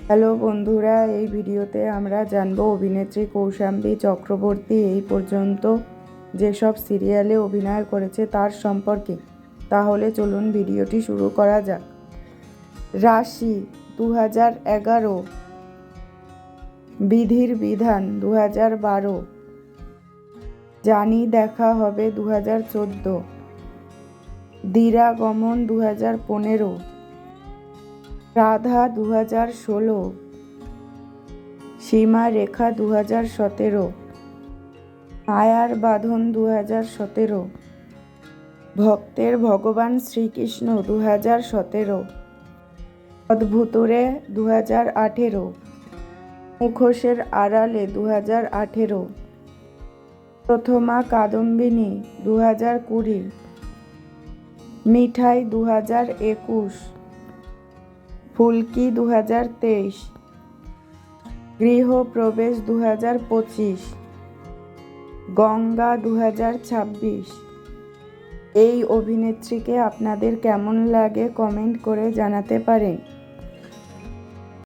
Hello বন্ধুরা, এই ভিডিওতে আমরা জানবো অভিনেত্রী কৌশাম্বী চক্রবর্তী এই পর্যন্ত যেসব সিরিয়ালে অভিনয় করেছে তার সম্পর্কে। তাহলে চলুন ভিডিওটি শুরু করা যাক। রাশি 2011, বিধির বিধান 2012, জানি দেখা হবে 2014, দিরাগমন 2015, রাধা 2016, সীমা রেখা 2017, মায়ার বাঁধন 2017, ভক্তের ভগবান শ্রীকৃষ্ণ 2017, অদ্ভুতরে 2018, মুখোশের আড়ালে 2018, প্রথমা কাদম্বিনী 2020, মিঠাই 2021, ফুলকি 2023, গৃহপ্রবেশ 2025, গঙ্গা 2026। এই অভিনেত্রীকে আপনাদের কেমন লাগে কমেন্ট করে জানাতে পারেন।